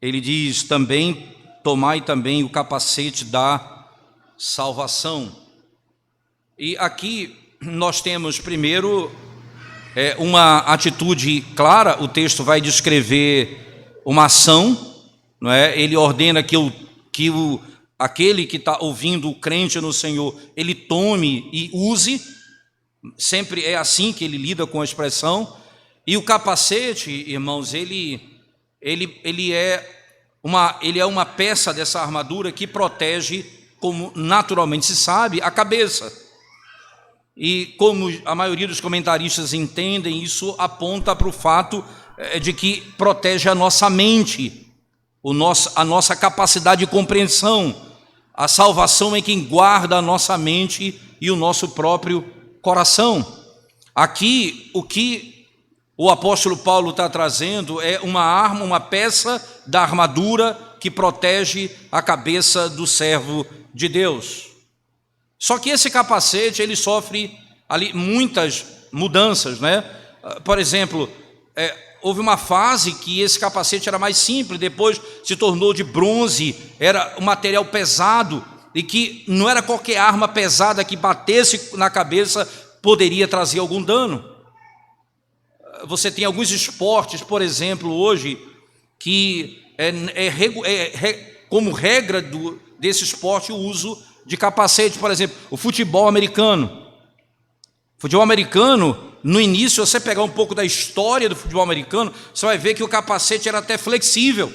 ele diz também: tomai também o capacete da salvação. E aqui nós temos primeiro uma atitude clara. O texto vai descrever uma ação, não é? Ele ordena que aquele que está ouvindo, o crente no Senhor, ele tome e use. Sempre é assim que ele lida com a expressão. E o capacete, irmãos, ele é uma peça dessa armadura que protege, como naturalmente se sabe, a cabeça. E como a maioria dos comentaristas entendem, isso aponta para o fato de que protege a nossa mente, a nossa capacidade de compreensão. A salvação é quem guarda a nossa mente e o nosso próprio coração. Aqui, o que o apóstolo Paulo está trazendo é uma arma, uma peça da armadura que protege a cabeça do servo de Deus. Só que esse capacete, ele sofre ali muitas mudanças, né? Por exemplo, houve uma fase que esse capacete era mais simples, depois se tornou de bronze, era um material pesado, e que não era qualquer arma pesada que batesse na cabeça poderia trazer algum dano. Você tem alguns esportes, por exemplo, hoje, que como regra desse esporte o uso de capacete. Por exemplo, o futebol americano. Futebol americano, no início, você pegar um pouco da história do futebol americano, você vai ver que o capacete era até flexível.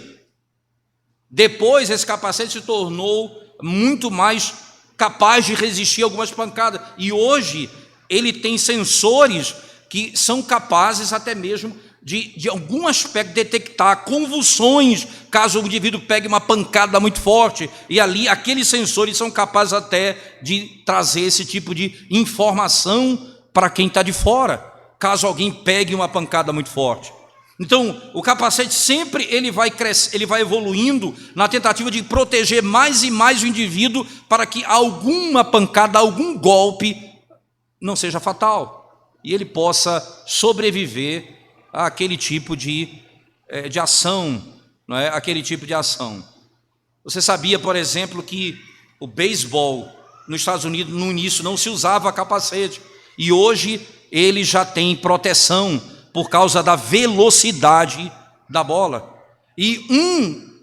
Depois, esse capacete se tornou muito mais capaz de resistir a algumas pancadas. E hoje, ele tem sensores que são capazes até mesmo de algum aspecto detectar convulsões, caso o indivíduo pegue uma pancada muito forte, e ali aqueles sensores são capazes até de trazer esse tipo de informação para quem está de fora, caso alguém pegue uma pancada muito forte. Então, o capacete sempre ele vai evoluindo na tentativa de proteger mais e mais o indivíduo para que alguma pancada, algum golpe não seja fatal e ele possa sobreviver àquele tipo de ação, não é? Aquele tipo de ação. Você sabia, por exemplo, que o beisebol nos Estados Unidos no início não se usava capacete e hoje ele já tem proteção por causa da velocidade da bola. E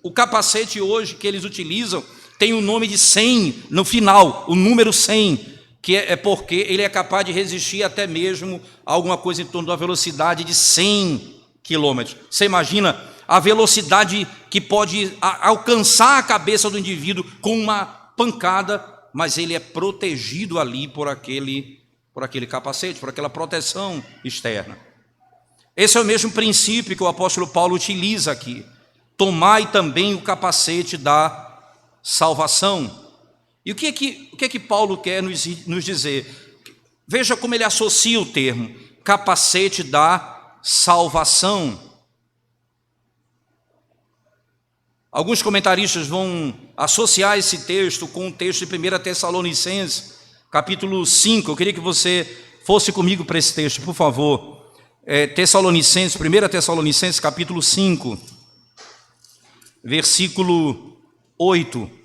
o capacete hoje que eles utilizam tem o nome de 100 no final, o número 100, que é porque ele é capaz de resistir até mesmo a alguma coisa em torno da velocidade de 100 quilômetros. Você imagina a velocidade que pode alcançar a cabeça do indivíduo com uma pancada, mas ele é protegido ali por aquele capacete, por aquela proteção externa. Esse é o mesmo princípio que o apóstolo Paulo utiliza aqui. Tomai também o capacete da salvação. E o que é que Paulo quer nos dizer? Veja como ele associa o termo, capacete da salvação. Alguns comentaristas vão associar esse texto com o texto de 1 Tessalonicenses, capítulo 5. Eu queria que você fosse comigo para esse texto, por favor. 1 Tessalonicenses, capítulo 5, versículo 8.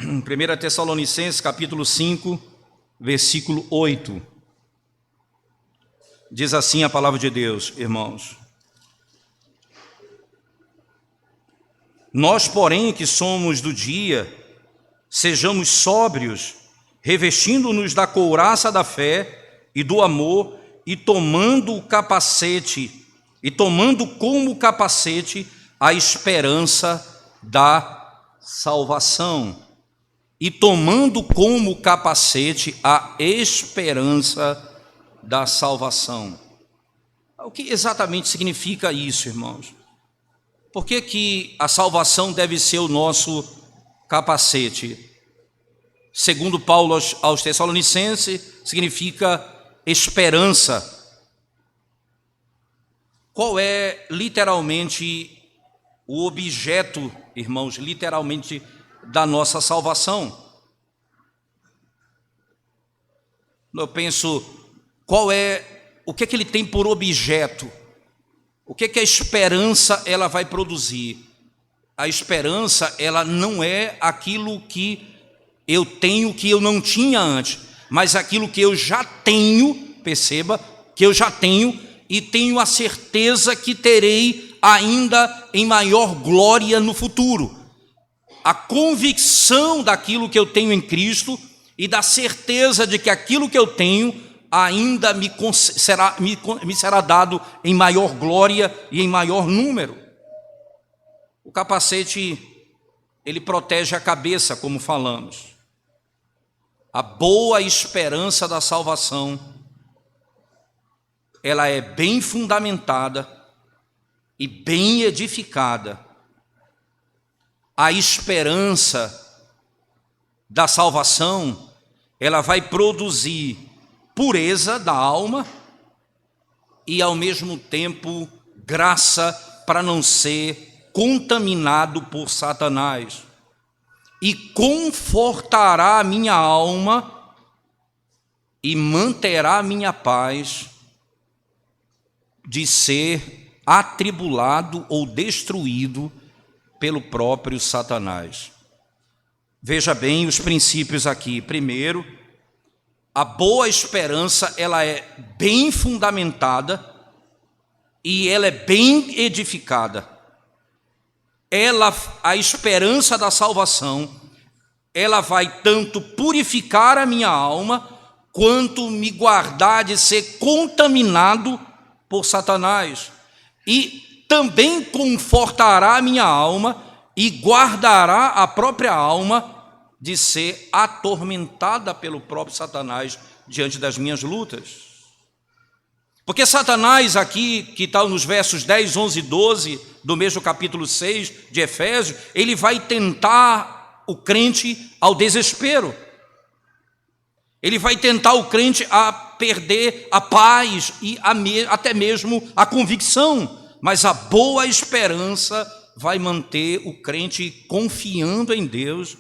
1 Tessalonicenses, capítulo 5, versículo 8. Diz assim a palavra de Deus, irmãos. Nós, porém, que somos do dia, sejamos sóbrios, revestindo-nos da couraça da fé e do amor, e tomando como capacete a esperança da salvação. E tomando como capacete a esperança da salvação. O que exatamente significa isso, irmãos? Por que a salvação deve ser o nosso capacete? Segundo Paulo aos Tessalonicenses, significa esperança. Qual é literalmente o objeto, irmãos, literalmente da nossa salvação? Eu penso o que ele tem por objeto, o que a esperança ela vai produzir. A esperança, ela não é aquilo que eu tenho que eu não tinha antes, mas aquilo que eu já tenho, perceba, que eu já tenho e tenho a certeza que terei ainda em maior glória no futuro. A convicção daquilo que eu tenho em Cristo e da certeza de que aquilo que eu tenho ainda me será dado em maior glória e em maior número. O capacete, ele protege a cabeça, como falamos. A boa esperança da salvação, ela é bem fundamentada e bem edificada. A esperança da salvação, ela vai produzir pureza da alma e, ao mesmo tempo, graça para não ser contaminado por Satanás. E confortará a minha alma e manterá a minha paz de ser atribulado ou destruído pelo próprio Satanás. Veja bem os princípios aqui. Primeiro, a boa esperança, ela é bem fundamentada e ela é bem edificada. A esperança da salvação, ela vai tanto purificar a minha alma, quanto me guardar de ser contaminado por Satanás. E também confortará a minha alma e guardará a própria alma de ser atormentada pelo próprio Satanás diante das minhas lutas. Porque Satanás aqui, que está nos versos 10, 11 e 12, do mesmo capítulo 6 de Efésios, ele vai tentar o crente ao desespero. Ele vai tentar o crente a perder a paz e até mesmo a convicção. Mas a boa esperança vai manter o crente confiando em Deus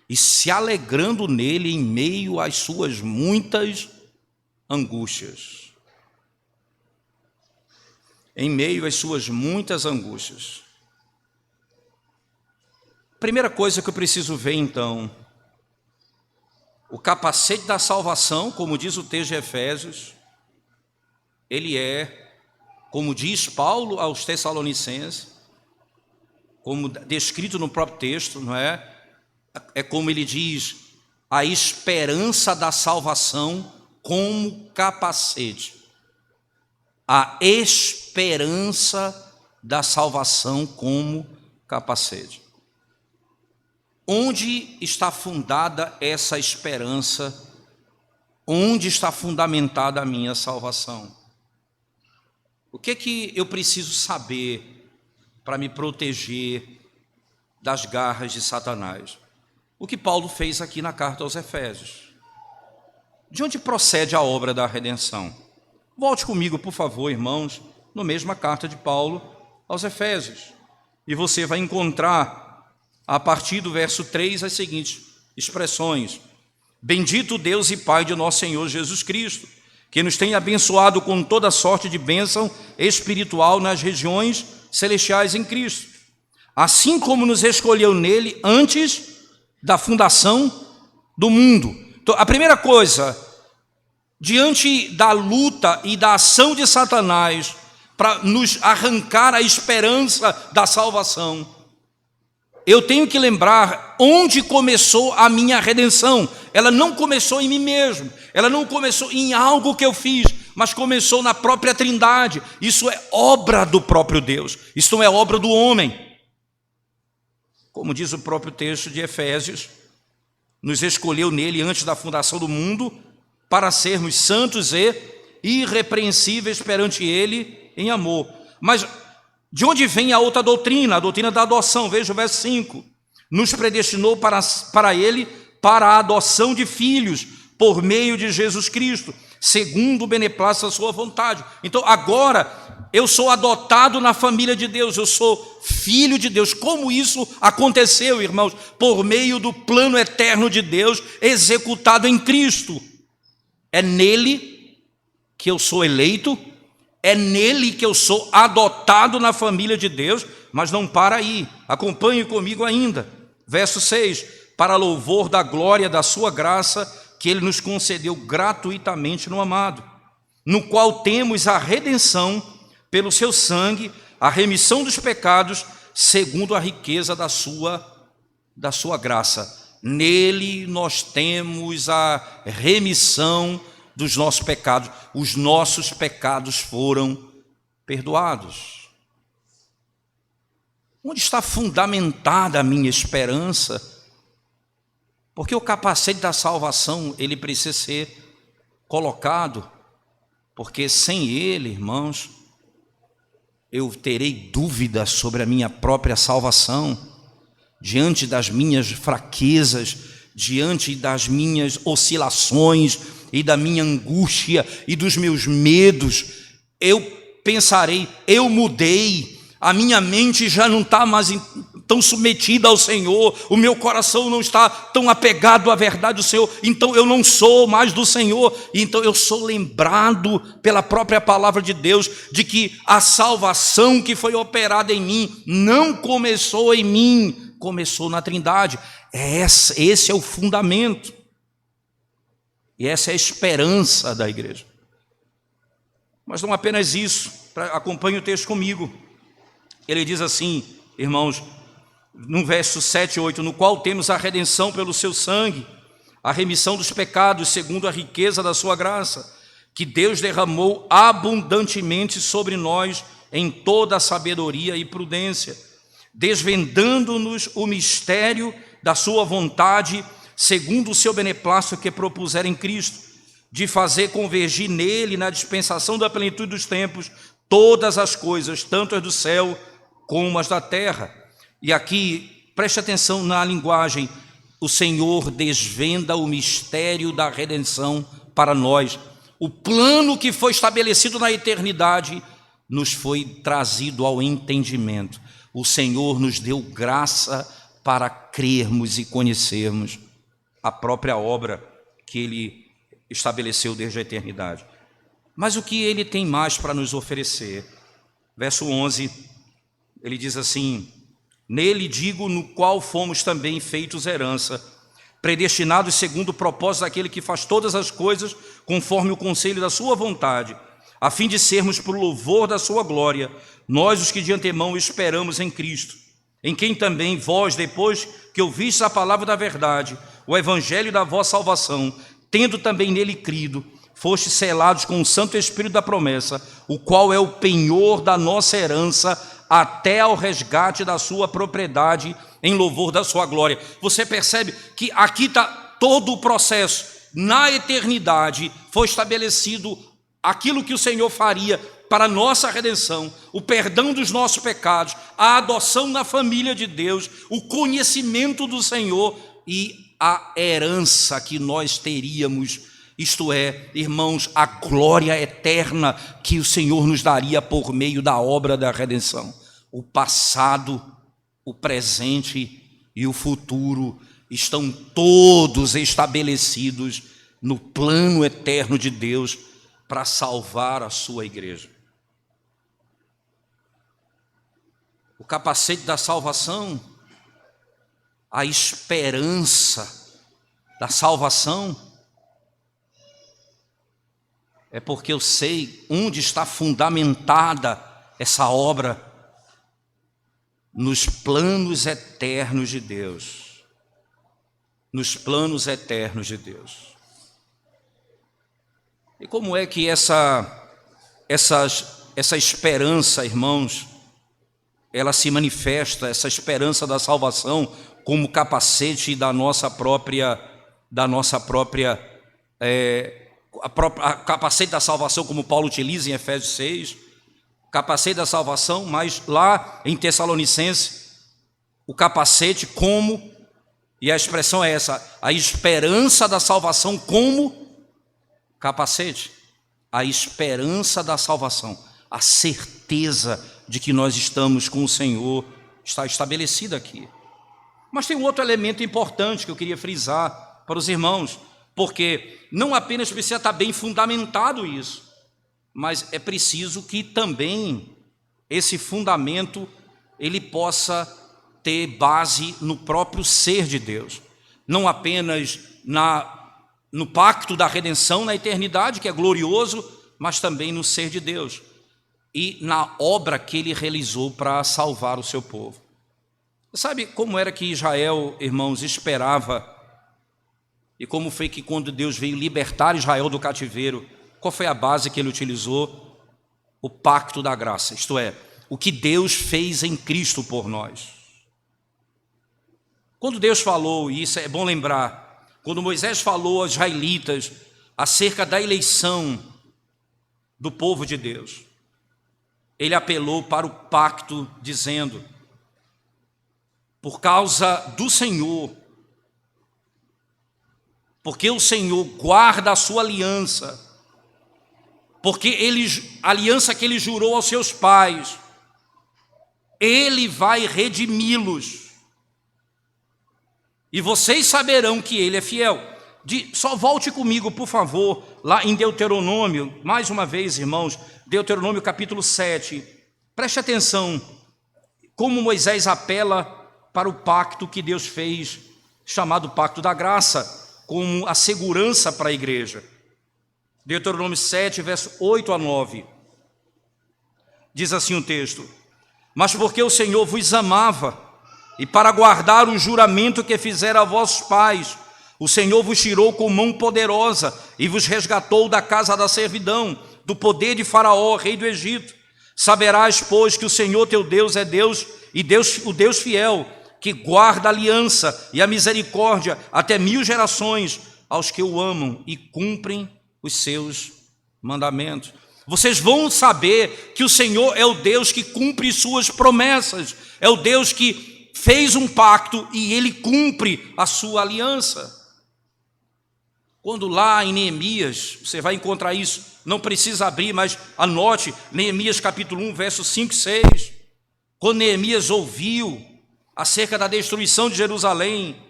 e se alegrando nele em meio às suas muitas angústias. Em meio às suas muitas angústias. Primeira coisa que eu preciso ver, então, o capacete da salvação, como diz o texto de Efésios, ele é, como diz Paulo aos Tessalonicenses, como descrito no próprio texto, não é? É como ele diz, a esperança da salvação como capacete. A esperança da salvação como capacete. Onde está fundada essa esperança? Onde está fundamentada a minha salvação? O que eu preciso saber para me proteger das garras de Satanás? O que Paulo fez aqui na carta aos Efésios. De onde procede a obra da redenção? Volte comigo, por favor, irmãos, na mesma carta de Paulo aos Efésios. E você vai encontrar, a partir do verso 3, as seguintes expressões. Bendito Deus e Pai de nosso Senhor Jesus Cristo, que nos tem abençoado com toda sorte de bênção espiritual nas regiões celestiais em Cristo, assim como nos escolheu nele antes da fundação do mundo. Então, a primeira coisa, diante da luta e da ação de Satanás para nos arrancar a esperança da salvação, eu tenho que lembrar onde começou a minha redenção. Ela não começou em mim mesmo, ela não começou em algo que eu fiz, mas começou na própria Trindade. Isso é obra do próprio Deus, isso não é obra do homem. Como diz o próprio texto de Efésios, nos escolheu nele antes da fundação do mundo, para sermos santos e irrepreensíveis perante ele em amor. Mas de onde vem a outra doutrina? A doutrina da adoção. Veja o verso 5. Nos predestinou para ele, para a adoção de filhos, por meio de Jesus Cristo, segundo o beneplácito da sua vontade. Então agora eu sou adotado na família de Deus, eu sou filho de Deus. Como isso aconteceu, irmãos? Por meio do plano eterno de Deus, executado em Cristo. É nele que eu sou eleito, é nele que eu sou adotado na família de Deus, mas não para aí. Acompanhe comigo ainda. Verso 6, para louvor da glória da sua graça, que ele nos concedeu gratuitamente no amado, no qual temos a redenção pelo seu sangue, a remissão dos pecados, segundo a riqueza da sua graça. Nele nós temos a remissão dos nossos pecados. Os nossos pecados foram perdoados. Onde está fundamentada a minha esperança? Porque o capacete da salvação, ele precisa ser colocado, porque sem ele, irmãos, eu terei dúvidas sobre a minha própria salvação, diante das minhas fraquezas, diante das minhas oscilações e da minha angústia e dos meus medos. Eu pensarei, eu mudei, a minha mente já não está mais tão submetida ao Senhor, o meu coração não está tão apegado à verdade do Senhor, então eu não sou mais do Senhor. Então eu sou lembrado pela própria palavra de Deus de que a salvação que foi operada em mim não começou em mim, começou na Trindade. Esse é o fundamento e essa é a esperança da igreja. Mas não apenas isso, acompanhe o texto comigo. Ele diz assim, irmãos, no verso 7 e 8, no qual temos a redenção pelo seu sangue, a remissão dos pecados, segundo a riqueza da sua graça, que Deus derramou abundantemente sobre nós em toda a sabedoria e prudência, desvendando-nos o mistério da sua vontade, segundo o seu beneplácito que propusera em Cristo, de fazer convergir nele, na dispensação da plenitude dos tempos, todas as coisas, tanto as do céu como as da terra. E aqui, preste atenção na linguagem, o Senhor desvenda o mistério da redenção para nós. O plano que foi estabelecido na eternidade nos foi trazido ao entendimento. O Senhor nos deu graça para crermos e conhecermos a própria obra que Ele estabeleceu desde a eternidade. Mas o que Ele tem mais para nos oferecer? Verso 11, ele diz assim, nele digo, no qual fomos também feitos herança, predestinados segundo o propósito daquele que faz todas as coisas conforme o conselho da sua vontade, a fim de sermos por louvor da sua glória, nós os que de antemão esperamos em Cristo, em quem também vós, depois que ouvistes a palavra da verdade, o evangelho da vossa salvação, tendo também nele crido, fostes selados com o Santo Espírito da promessa, o qual é o penhor da nossa herança, até ao resgate da sua propriedade, em louvor da sua glória. Você percebe que aqui está todo o processo. Na eternidade foi estabelecido aquilo que o Senhor faria para a nossa redenção, o perdão dos nossos pecados, a adoção na família de Deus, o conhecimento do Senhor e a herança que nós teríamos, isto é, irmãos, a glória eterna que o Senhor nos daria por meio da obra da redenção. O passado, o presente e o futuro estão todos estabelecidos no plano eterno de Deus para salvar a sua igreja. O capacete da salvação, a esperança da salvação, é porque eu sei onde está fundamentada essa obra, nos planos eternos de Deus. Nos planos eternos de Deus. E como é que essa esperança, irmãos, ela se manifesta, essa esperança da salvação, como capacete da nossa própria capacete da salvação, como Paulo utiliza em Efésios 6, capacete da salvação, mas lá em Tessalonicenses, o capacete como, e a expressão é essa, a esperança da salvação como capacete, a esperança da salvação, a certeza de que nós estamos com o Senhor, está estabelecida aqui. Mas tem um outro elemento importante que eu queria frisar para os irmãos, porque não apenas precisa estar bem fundamentado isso, mas é preciso que também esse fundamento ele possa ter base no próprio ser de Deus, não apenas no pacto da redenção na eternidade, que é glorioso, mas também no ser de Deus e na obra que ele realizou para salvar o seu povo. Sabe como era que Israel, irmãos, esperava, e como foi que quando Deus veio libertar Israel do cativeiro, qual foi a base que ele utilizou? O pacto da graça, isto é, o que Deus fez em Cristo por nós. Quando Deus falou, e isso é bom lembrar, quando Moisés falou aos israelitas acerca da eleição do povo de Deus, ele apelou para o pacto dizendo: por causa do Senhor, porque o Senhor guarda a sua aliança, porque a aliança que ele jurou aos seus pais, ele vai redimi-los, e vocês saberão que ele é fiel. Só volte comigo, por favor, lá em Deuteronômio, mais uma vez, irmãos, Deuteronômio capítulo 7, preste atenção, como Moisés apela para o pacto que Deus fez, chamado pacto da graça, como a segurança para a igreja. Deuteronômio 7, verso 8 a 9, diz assim o texto: mas porque o Senhor vos amava, e para guardar o juramento que fizera a vossos pais, o Senhor vos tirou com mão poderosa e vos resgatou da casa da servidão, do poder de Faraó, rei do Egito. Saberás, pois, que o Senhor teu Deus é Deus, e o Deus fiel, que guarda a aliança e a misericórdia até 1000 gerações aos que o amam e cumprem os seus mandamentos. Vocês vão saber que o Senhor é o Deus que cumpre suas promessas, é o Deus que fez um pacto e ele cumpre a sua aliança. Quando lá em Neemias, você vai encontrar isso, não precisa abrir, mas anote, Neemias capítulo 1, versos 5 e 6. Quando Neemias ouviu acerca da destruição de Jerusalém,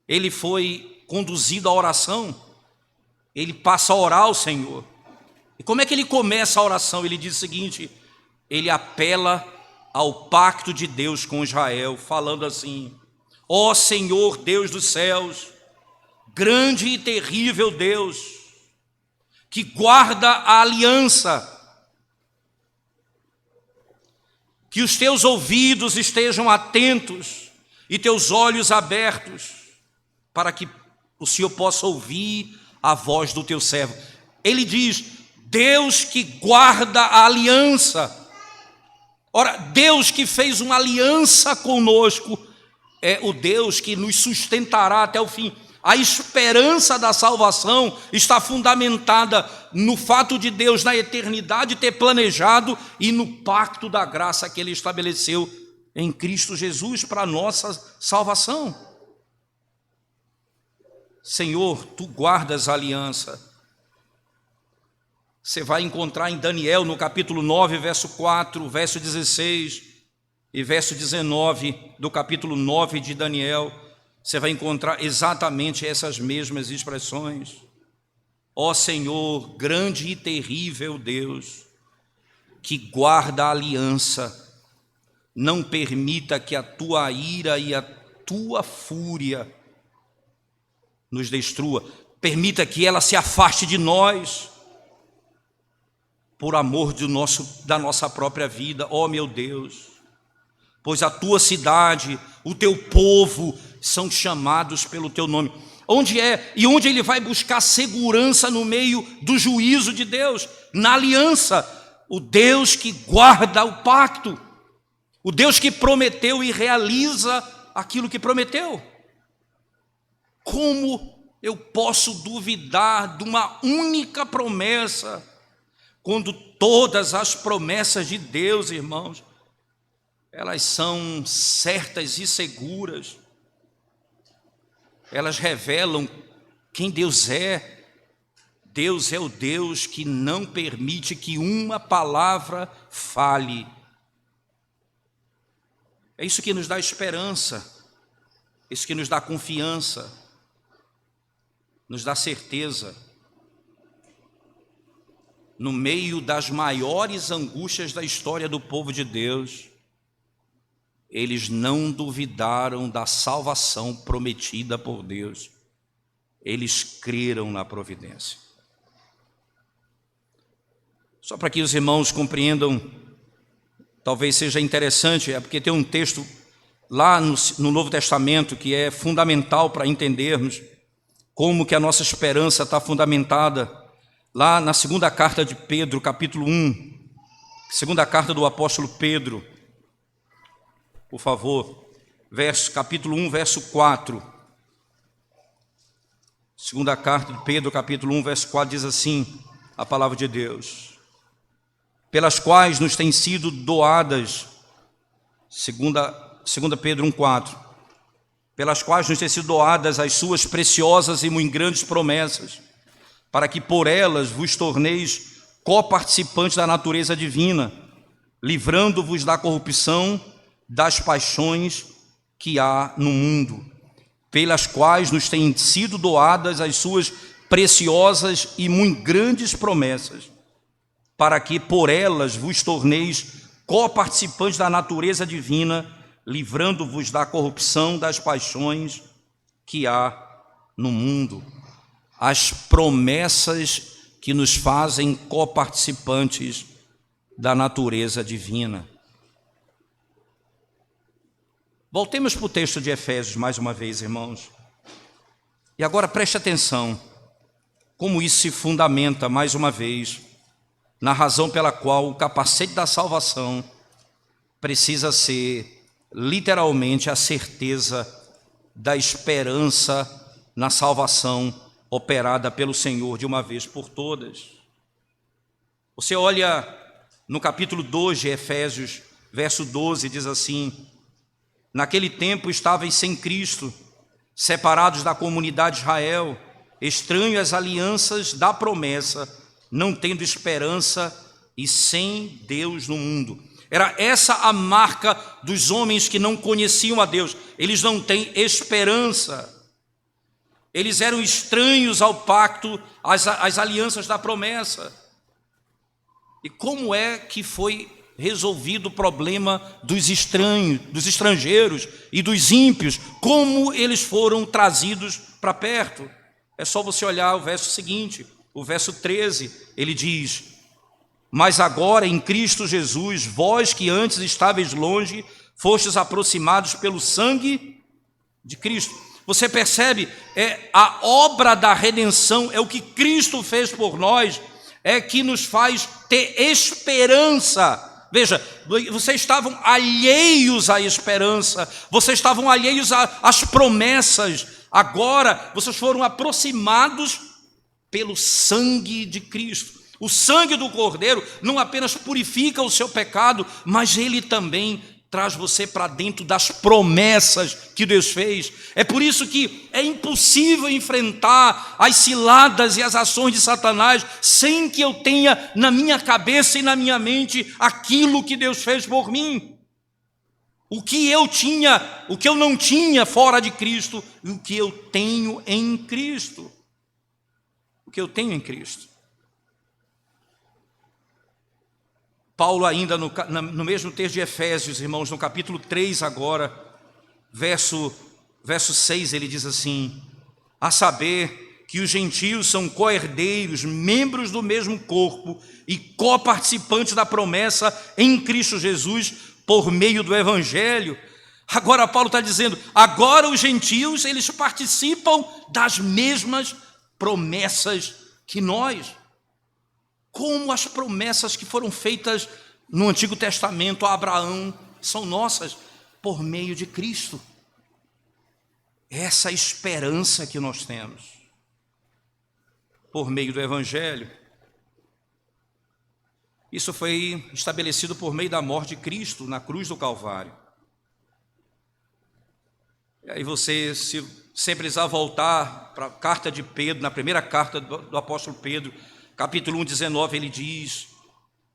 ele foi conduzido à oração, ele passa a orar ao Senhor. E como é que ele começa a oração? Ele diz o seguinte, ele apela ao pacto de Deus com Israel, falando assim: ó Senhor Deus dos céus, grande e terrível Deus, que guarda a aliança, que os teus ouvidos estejam atentos e teus olhos abertos, para que o Senhor possa ouvir a voz do teu servo. Ele diz: Deus que guarda a aliança. Ora, Deus que fez uma aliança conosco é o Deus que nos sustentará até o fim. A esperança da salvação está fundamentada no fato de Deus na eternidade ter planejado e no pacto da graça que ele estabeleceu em Cristo Jesus para a nossa salvação. Senhor, tu guardas a aliança. Você vai encontrar em Daniel, no capítulo 9, verso 4, verso 16 e verso 19 do capítulo 9 de Daniel, você vai encontrar exatamente essas mesmas expressões. Ó Senhor, grande e terrível Deus, que guarda a aliança, não permita que a tua ira e a tua fúria nos destrua, permita que ela se afaste de nós, por amor da nossa própria vida, ó meu Deus, pois a tua cidade, o teu povo são chamados pelo teu nome. Onde ele vai buscar segurança no meio do juízo de Deus? Na aliança, o Deus que guarda o pacto, o Deus que prometeu e realiza aquilo que prometeu. Como eu posso duvidar de uma única promessa, quando todas as promessas de Deus, irmãos, elas são certas e seguras, elas revelam quem Deus é. Deus é o Deus que não permite que uma palavra falhe. É isso que nos dá esperança, isso que nos dá confiança, nos dá certeza. no meio das maiores angústias da história do povo de Deus, eles não duvidaram da salvação prometida por Deus. Eles creram na providência. Só para que os irmãos compreendam, talvez seja interessante, é porque tem um texto lá no Novo Testamento que é fundamental para entendermos como que a nossa esperança está fundamentada. Lá na segunda carta de Pedro, capítulo 1, segunda carta do apóstolo Pedro, por favor, capítulo 1, verso 4. Segunda carta de Pedro, capítulo 1, verso 4, diz assim, a palavra de Deus: pelas quais nos têm sido doadas, segunda Pedro 1, 4, pelas quais nos têm sido doadas as suas preciosas e muito grandes promessas, para que por elas vos torneis coparticipantes da natureza divina, livrando-vos da corrupção das paixões que há no mundo, pelas quais nos têm sido doadas as suas preciosas e muito grandes promessas, para que por elas vos torneis coparticipantes da natureza divina, livrando-vos da corrupção das paixões que há no mundo. As promessas que nos fazem coparticipantes da natureza divina. Voltemos para o texto de Efésios mais uma vez, irmãos. E agora preste atenção, como isso se fundamenta mais uma vez na razão pela qual o capacete da salvação precisa ser literalmente a certeza da esperança na salvação operada pelo Senhor de uma vez por todas. Você olha no capítulo 2 de Efésios, verso 12, diz assim: naquele tempo estáveis sem Cristo, separados da comunidade de Israel, estranhos às alianças da promessa, não tendo esperança e sem Deus no mundo. Era essa a marca dos homens que não conheciam a Deus. Eles não têm esperança. Eles eram estranhos ao pacto, às alianças da promessa. E como é que foi resolvido o problema dos estranhos, dos estrangeiros e dos ímpios? Como eles foram trazidos para perto? É só você olhar o verso seguinte, o verso 13, ele diz: mas agora em Cristo Jesus, vós que antes estáveis longe, fostes aproximados pelo sangue de Cristo. Você percebe? A obra da redenção, é o que Cristo fez por nós, é que nos faz ter esperança. Veja, vocês estavam alheios à esperança, vocês estavam alheios às promessas, agora vocês foram aproximados pelo sangue de Cristo. O sangue do Cordeiro não apenas purifica o seu pecado, mas ele também traz você para dentro das promessas que Deus fez. É por isso que é impossível enfrentar as ciladas e as ações de Satanás sem que eu tenha na minha cabeça e na minha mente aquilo que Deus fez por mim. O que eu não tinha fora de Cristo, e o que eu tenho em Cristo. O que eu tenho em Cristo. Paulo ainda no mesmo texto de Efésios, irmãos, no capítulo 3 agora, verso 6, ele diz assim: a saber que os gentios são co-herdeiros, membros do mesmo corpo e coparticipantes da promessa em Cristo Jesus por meio do Evangelho. Agora Paulo está dizendo, agora os gentios, eles participam das mesmas promessas que nós. Como as promessas que foram feitas no Antigo Testamento a Abraão são nossas por meio de Cristo. Essa esperança que nós temos por meio do Evangelho. Isso foi estabelecido por meio da morte de Cristo na cruz do Calvário. E aí você, se sempre precisar voltar para a carta de Pedro, na primeira carta do apóstolo Pedro, capítulo 1, 19,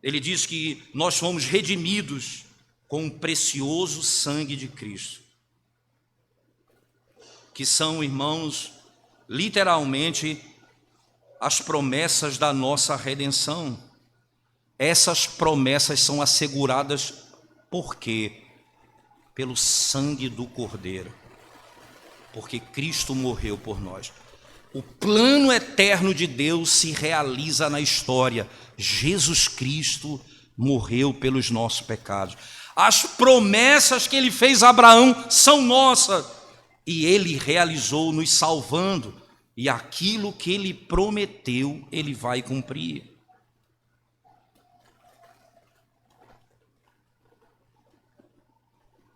ele diz que nós fomos redimidos com o precioso sangue de Cristo, que são, irmãos, literalmente as promessas da nossa redenção. Essas promessas são asseguradas por quê? Pelo sangue do Cordeiro, porque Cristo morreu por nós. O plano eterno de Deus se realiza na história. Jesus Cristo morreu pelos nossos pecados. As promessas que ele fez a Abraão são nossas, e ele realizou nos salvando, e aquilo que ele prometeu, ele vai cumprir.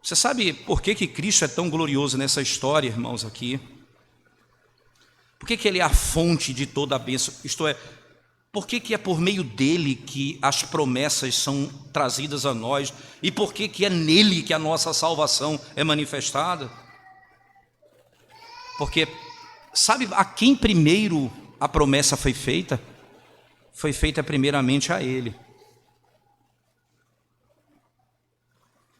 Você sabe por que Cristo é tão glorioso nessa história, irmãos, aqui? Por que ele é a fonte de toda a bênção? Isto é, por que é por meio dele que as promessas são trazidas a nós? E por que é nele que a nossa salvação é manifestada? Porque, sabe a quem primeiro a promessa foi feita? Foi feita primeiramente a ele.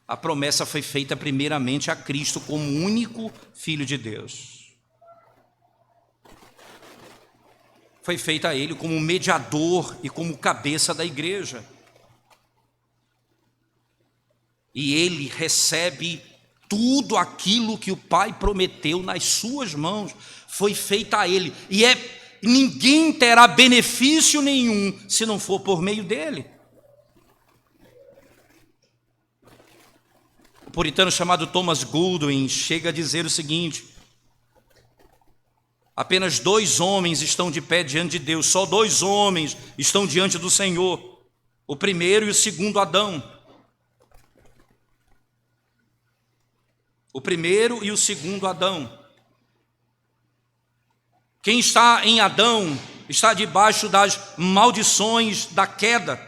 A promessa foi feita primeiramente a Cristo como único Filho de Deus. Foi feita a ele como mediador e como cabeça da igreja. E ele recebe tudo aquilo que o Pai prometeu nas suas mãos. Foi feita a ele. E ninguém terá benefício nenhum se não for por meio dele. O puritano chamado Thomas Goodwin chega a dizer o seguinte: apenas 2 homens estão de pé diante de Deus, só 2 homens estão diante do Senhor, o primeiro e o segundo Adão. O primeiro e o segundo Adão. Quem está em Adão está debaixo das maldições da queda.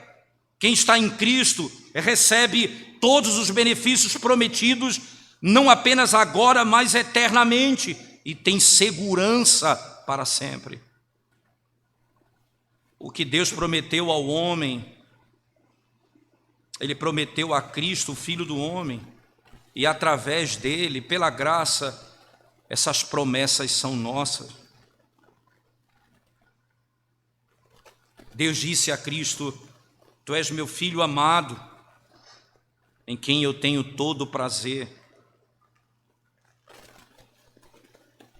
Quem está em Cristo recebe todos os benefícios prometidos, não apenas agora, mas eternamente, e tem segurança para sempre. O que Deus prometeu ao homem, ele prometeu a Cristo, o Filho do homem, e através dele, pela graça, essas promessas são nossas. Deus disse a Cristo: tu és meu Filho amado, em quem eu tenho todo o prazer.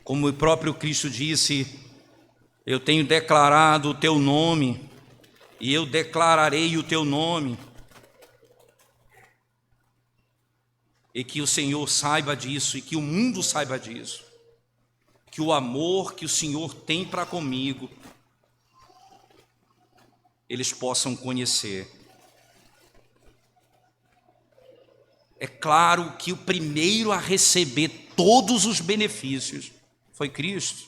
Como o próprio Cristo disse: eu tenho declarado o teu nome, e eu declararei o teu nome. E que o Senhor saiba disso, e que o mundo saiba disso, que o amor que o Senhor tem para comigo, eles possam conhecer. É claro que o primeiro a receber todos os benefícios foi Cristo.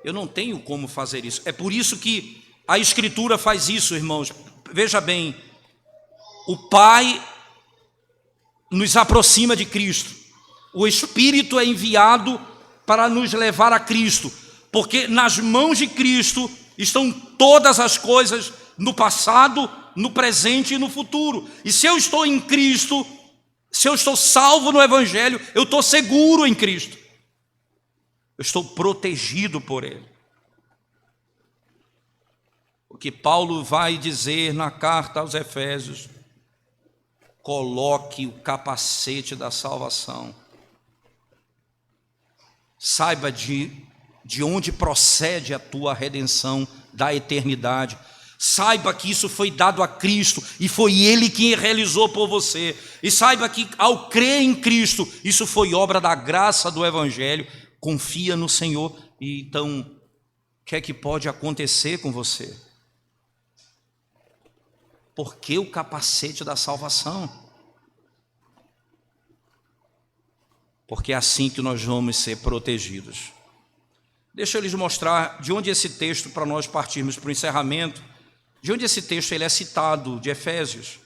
Eu não tenho como fazer isso. É por isso que a Escritura faz isso, irmãos. Veja bem, o Pai nos aproxima de Cristo. O Espírito é enviado para nos levar a Cristo, porque nas mãos de Cristo estão todas as coisas, no passado, no presente e no futuro. E se eu estou em Cristo, se eu estou salvo no Evangelho, eu estou seguro em Cristo. Eu estou protegido por Ele. O que Paulo vai dizer na carta aos Efésios: coloque o capacete da salvação. Saiba de onde procede a tua redenção da eternidade. Saiba que isso foi dado a Cristo e foi Ele quem realizou por você. E saiba que ao crer em Cristo, isso foi obra da graça do Evangelho. Confia no Senhor. E então, o que é que pode acontecer com você? Por que o capacete da salvação? Porque é assim que nós vamos ser protegidos. Deixa eu lhes mostrar de onde esse texto, para nós partirmos para o encerramento, de onde esse texto ele é citado, de Efésios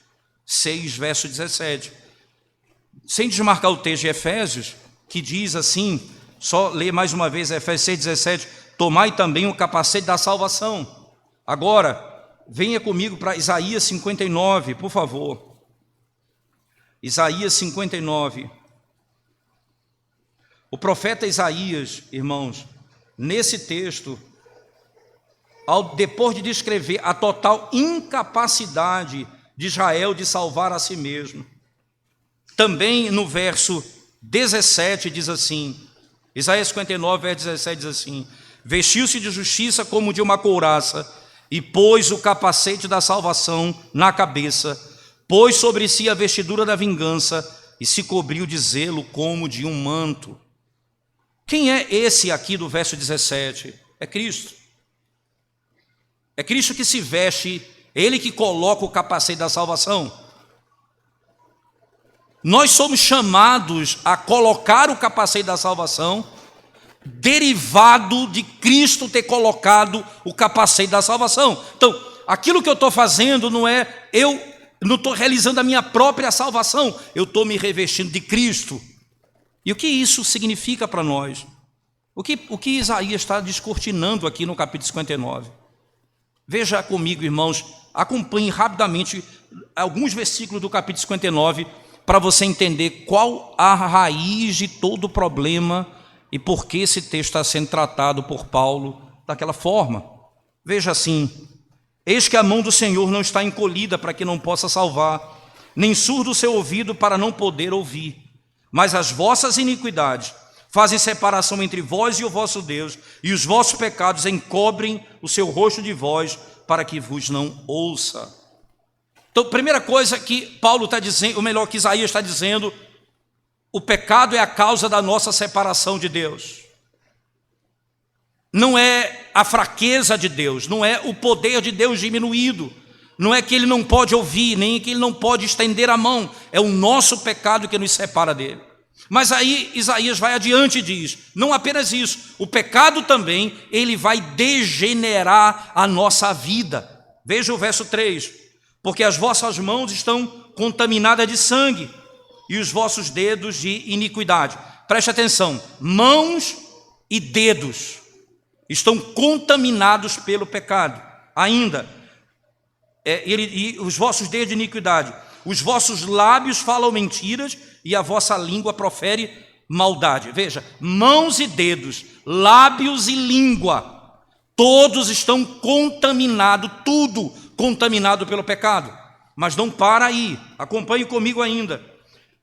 6, verso 17. Sem desmarcar o texto de Efésios, que diz assim, só ler mais uma vez Efésios 6, 17, tomai também o capacete da salvação. Agora, venha comigo para Isaías 59, por favor. Isaías 59. O profeta Isaías, irmãos, nesse texto, depois de descrever a total incapacidade de Israel de salvar a si mesmo. Também no verso 17 diz assim, Isaías 59, verso 17 diz assim: vestiu-se de justiça como de uma couraça, e pôs o capacete da salvação na cabeça, pôs sobre si a vestidura da vingança, e se cobriu de zelo como de um manto. Quem é esse aqui do verso 17? É Cristo. É Cristo que se veste, Ele que coloca o capacete da salvação. Nós somos chamados a colocar o capacete da salvação, derivado de Cristo ter colocado o capacete da salvação. Então, aquilo que eu estou fazendo não é, eu não estou realizando a minha própria salvação, eu estou me revestindo de Cristo. E o que isso significa para nós? O que Isaías está descortinando aqui no capítulo 59? Veja comigo, irmãos, acompanhe rapidamente alguns versículos do capítulo 59 para você entender qual a raiz de todo o problema e por que esse texto está sendo tratado por Paulo daquela forma. Veja assim: eis que a mão do Senhor não está encolhida para que não possa salvar, nem surdo o seu ouvido para não poder ouvir, mas as vossas iniquidades fazem separação entre vós e o vosso Deus, e os vossos pecados encobrem o seu rosto de vós, para que vos não ouça. Então, primeira coisa que Paulo está dizendo, ou melhor, que Isaías está dizendo, o pecado é a causa da nossa separação de Deus. Não é a fraqueza de Deus, não é o poder de Deus diminuído, não é que Ele não pode ouvir, nem que Ele não pode estender a mão, é o nosso pecado que nos separa dele. Mas aí Isaías vai adiante e diz, não apenas isso, o pecado também, ele vai degenerar a nossa vida. Veja o verso 3, porque as vossas mãos estão contaminadas de sangue, e os vossos dedos de iniquidade. Preste atenção, mãos e dedos estão contaminados pelo pecado. Ainda, e os vossos dedos de iniquidade, os vossos lábios falam mentiras e a vossa língua profere maldade. Veja, mãos e dedos, lábios e língua, todos estão contaminados, tudo contaminado pelo pecado. Mas não para aí, acompanhe comigo ainda.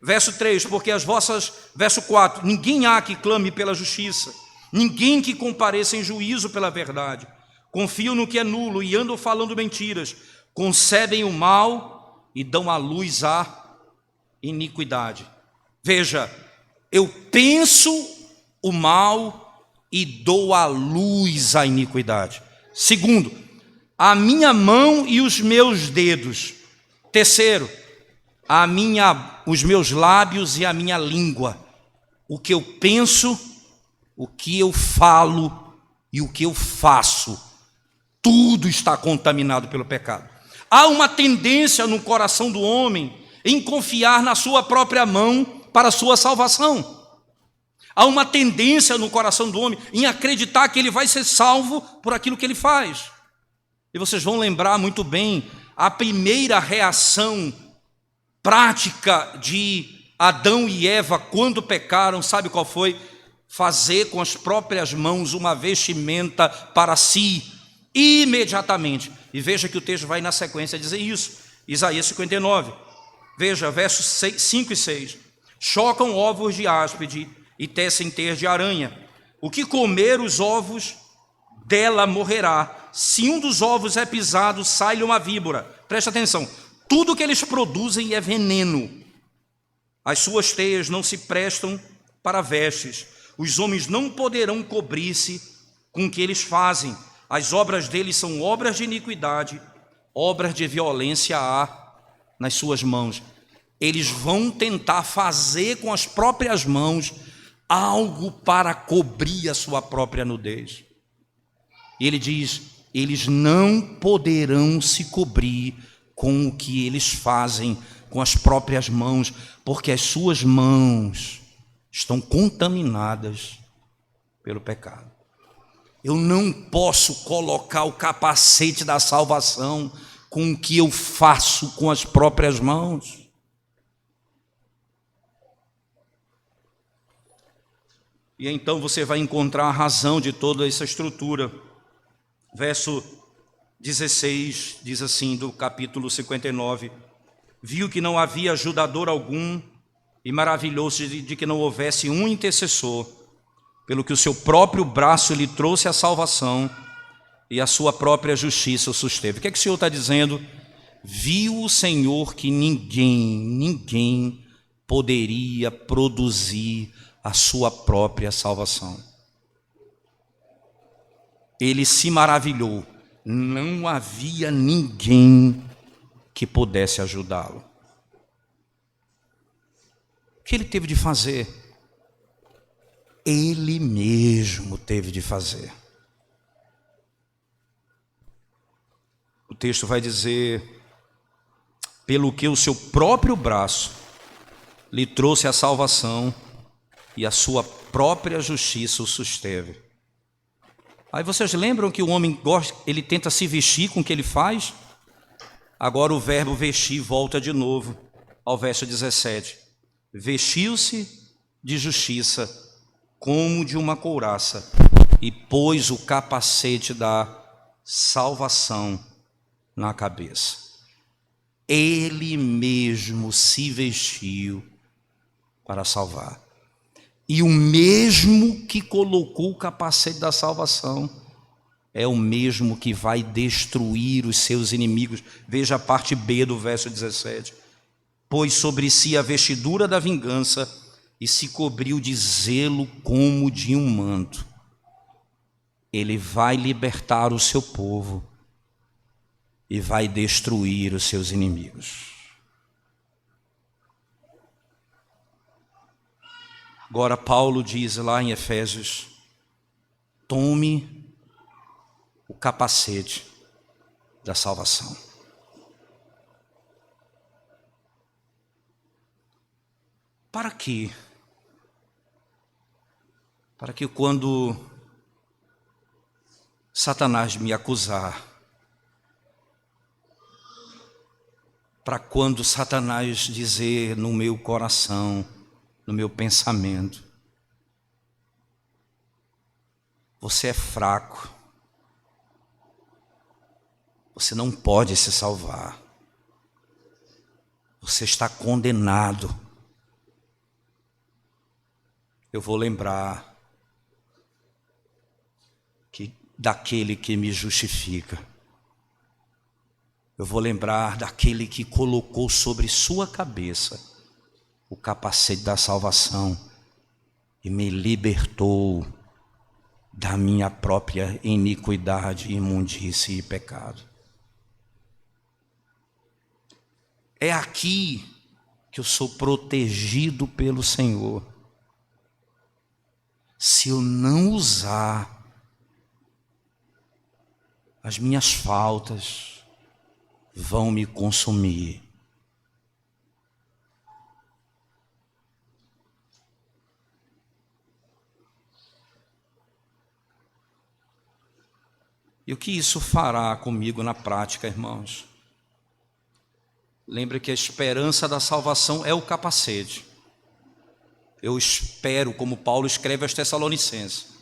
Verso 3, porque as vossas... Verso 4, ninguém há que clame pela justiça, ninguém que compareça em juízo pela verdade. Confiam no que é nulo e andam falando mentiras, concebem o mal e dão à luz a iniquidade. Veja, eu penso o mal e dou à luz a iniquidade. Segundo, a minha mão e os meus dedos. Terceiro, os meus lábios e a minha língua. O que eu penso, o que eu falo e o que eu faço, tudo está contaminado pelo pecado. Há uma tendência no coração do homem em confiar na sua própria mão para a sua salvação. Há uma tendência no coração do homem em acreditar que ele vai ser salvo por aquilo que ele faz. E vocês vão lembrar muito bem a primeira reação prática de Adão e Eva quando pecaram, sabe qual foi? Fazer com as próprias mãos uma vestimenta para si, imediatamente. E veja que o texto vai na sequência dizer isso. Isaías 59. Veja, versos 5 e 6. Chocam ovos de áspide e tecem teias de aranha. O que comer os ovos dela morrerá. Se um dos ovos é pisado, sai-lhe uma víbora. Presta atenção. Tudo que eles produzem é veneno. As suas teias não se prestam para vestes. Os homens não poderão cobrir-se com o que eles fazem. As obras deles são obras de iniquidade, obras de violência há nas suas mãos. Eles vão tentar fazer com as próprias mãos algo para cobrir a sua própria nudez. E ele diz, eles não poderão se cobrir com o que eles fazem com as próprias mãos, porque as suas mãos estão contaminadas pelo pecado. Eu não posso colocar o capacete da salvação com o que eu faço com as próprias mãos. E então você vai encontrar a razão de toda essa estrutura. Verso 16 diz assim, do capítulo 59, viu que não havia ajudador algum e maravilhou-se de que não houvesse um intercessor, pelo que o seu próprio braço lhe trouxe a salvação e a sua própria justiça o susteve. O que é que o Senhor está dizendo? Viu o Senhor que ninguém poderia produzir a sua própria salvação. Ele se maravilhou, não havia ninguém que pudesse ajudá-lo. O que ele teve de fazer? Ele mesmo teve de fazer. O texto vai dizer, pelo que o seu próprio braço lhe trouxe a salvação e a sua própria justiça o susteve. Aí vocês lembram que o homem ele tenta se vestir com o que ele faz? Agora o verbo vestir volta de novo ao verso 17. Vestiu-se de justiça como de uma couraça e pôs o capacete da salvação na cabeça. Ele mesmo se vestiu para salvar. E o mesmo que colocou o capacete da salvação é o mesmo que vai destruir os seus inimigos. Veja a parte B do verso 17. Pôs sobre si a vestidura da vingança e se cobriu de zelo como de um manto. Ele vai libertar o seu povo e vai destruir os seus inimigos. Agora Paulo diz lá em Efésios, tome o capacete da salvação. Para quê? Para que quando Satanás me acusar, para quando Satanás dizer no meu coração, no meu pensamento, você é fraco, você não pode se salvar, você está condenado. Eu vou lembrar daquele que me justifica. Eu vou lembrar daquele que colocou sobre sua cabeça o capacete da salvação e me libertou da minha própria iniquidade, imundície e pecado. É aqui que eu sou protegido pelo Senhor. Se eu não usar, as minhas faltas vão me consumir. E o que isso fará comigo na prática, irmãos? Lembre que a esperança da salvação é o capacete. Eu espero, como Paulo escreve aos Tessalonicenses.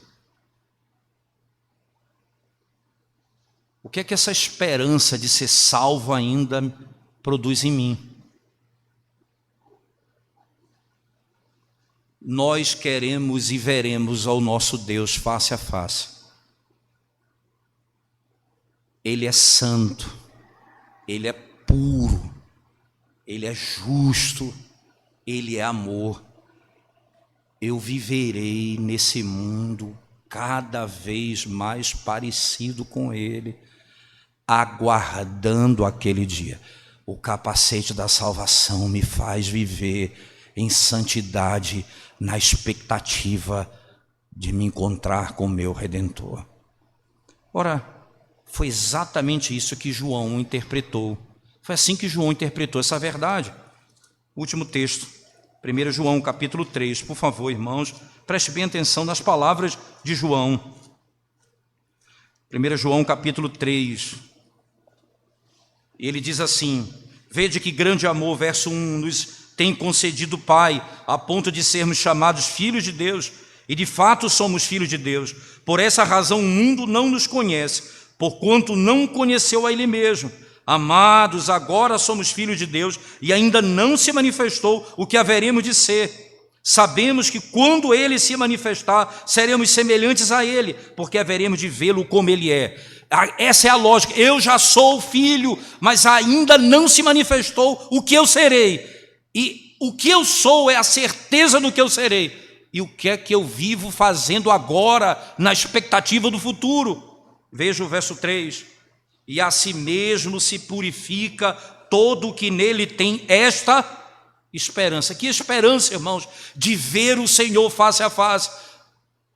O que é que essa esperança de ser salvo ainda produz em mim? Nós queremos e veremos ao nosso Deus face a face. Ele é santo, Ele é puro, Ele é justo, Ele é amor. Eu viverei nesse mundo cada vez mais parecido com Ele, aguardando aquele dia. O capacete da salvação me faz viver em santidade, na expectativa de me encontrar com o meu Redentor. Ora, foi exatamente isso que João interpretou. Foi assim que João interpretou essa verdade. Último texto, 1 João capítulo 3. Por favor, irmãos, preste bem atenção nas palavras de João. 1 João capítulo 3. Ele diz assim, vede que grande amor, verso 1, nos tem concedido o Pai, a ponto de sermos chamados filhos de Deus, e de fato somos filhos de Deus. Por essa razão o mundo não nos conhece, porquanto não conheceu a Ele mesmo. Amados, agora somos filhos de Deus e ainda não se manifestou o que haveremos de ser. Sabemos que quando Ele se manifestar, seremos semelhantes a Ele, porque haveremos de vê-lo como Ele é. Essa é a lógica. Eu já sou filho, mas ainda não se manifestou o que eu serei. E o que eu sou é a certeza do que eu serei. E o que é que eu vivo fazendo agora, na expectativa do futuro? Veja o verso 3. E a si mesmo se purifica todo o que nele tem esta esperança. Que esperança, irmãos? De ver o Senhor face a face,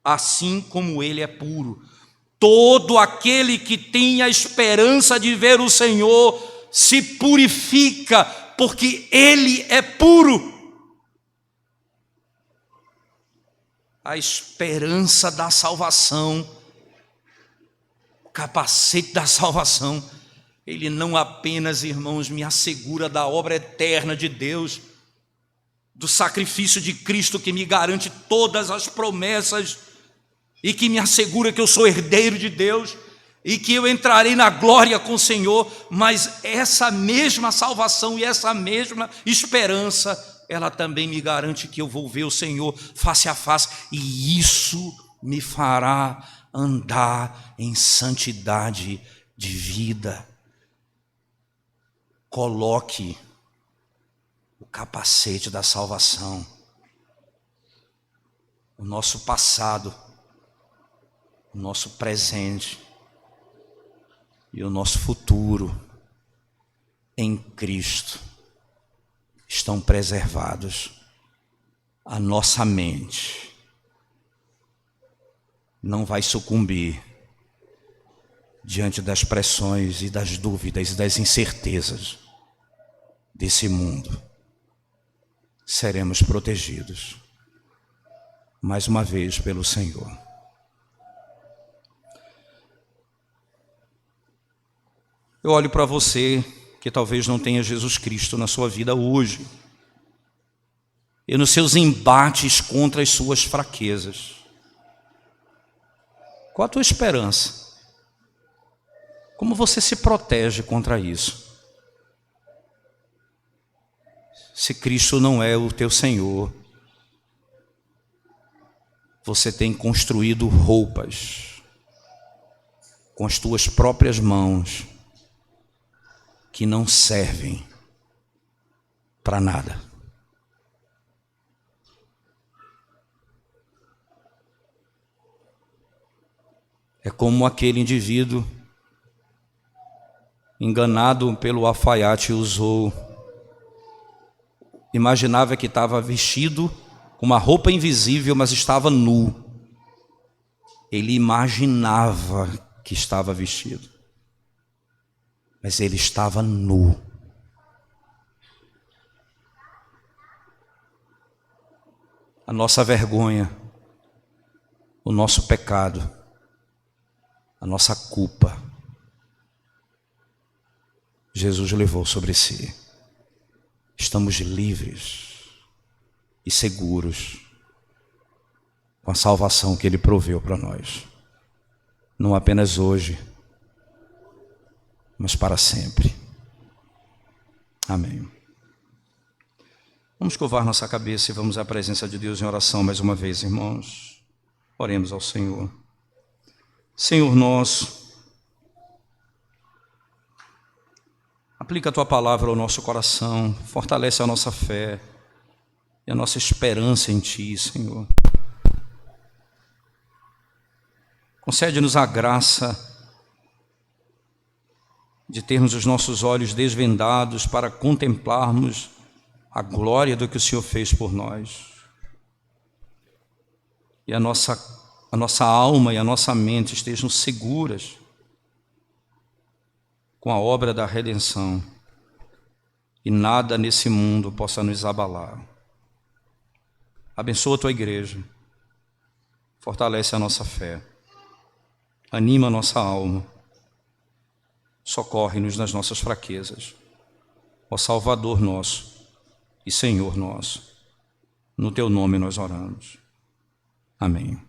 assim como Ele é puro. Todo aquele que tem a esperança de ver o Senhor se purifica, porque Ele é puro. A esperança da salvação, o capacete da salvação, ele não apenas, irmãos, me assegura da obra eterna de Deus, do sacrifício de Cristo que me garante todas as promessas e que me assegura que eu sou herdeiro de Deus e que eu entrarei na glória com o Senhor, mas essa mesma salvação e essa mesma esperança, ela também me garante que eu vou ver o Senhor face a face, e isso me fará andar em santidade de vida. Coloque o capacete da salvação. O nosso passado, o nosso presente e o nosso futuro em Cristo estão preservados. A nossa mente não vai sucumbir diante das pressões e das dúvidas e das incertezas desse mundo. Seremos protegidos, mais uma vez, pelo Senhor. Eu olho para você que talvez não tenha Jesus Cristo na sua vida hoje, e nos seus embates contra as suas fraquezas. Qual a tua esperança? Como você se protege contra isso? Se Cristo não é o teu Senhor, você tem construído roupas com as tuas próprias mãos que não servem para nada. É como aquele indivíduo enganado pelo alfaiate imaginava que estava vestido com uma roupa invisível, mas estava nu. Ele imaginava que estava vestido, mas ele estava nu. A nossa vergonha, o nosso pecado, a nossa culpa, Jesus levou sobre si. Estamos livres e seguros com a salvação que Ele proveu para nós, não apenas hoje, mas para sempre. Amém. Vamos curvar nossa cabeça e vamos à presença de Deus em oração mais uma vez, irmãos. Oremos ao Senhor. Senhor nosso, aplica a Tua palavra ao nosso coração, fortalece a nossa fé e a nossa esperança em Ti, Senhor. Concede-nos a graça de termos os nossos olhos desvendados para contemplarmos a glória do que o Senhor fez por nós. E a nossa alma e a nossa mente estejam seguras com a obra da redenção, e nada nesse mundo possa nos abalar. Abençoa a Tua igreja, fortalece a nossa fé, anima a nossa alma, socorre-nos nas nossas fraquezas. Ó Salvador nosso e Senhor nosso, no Teu nome nós oramos. Amém.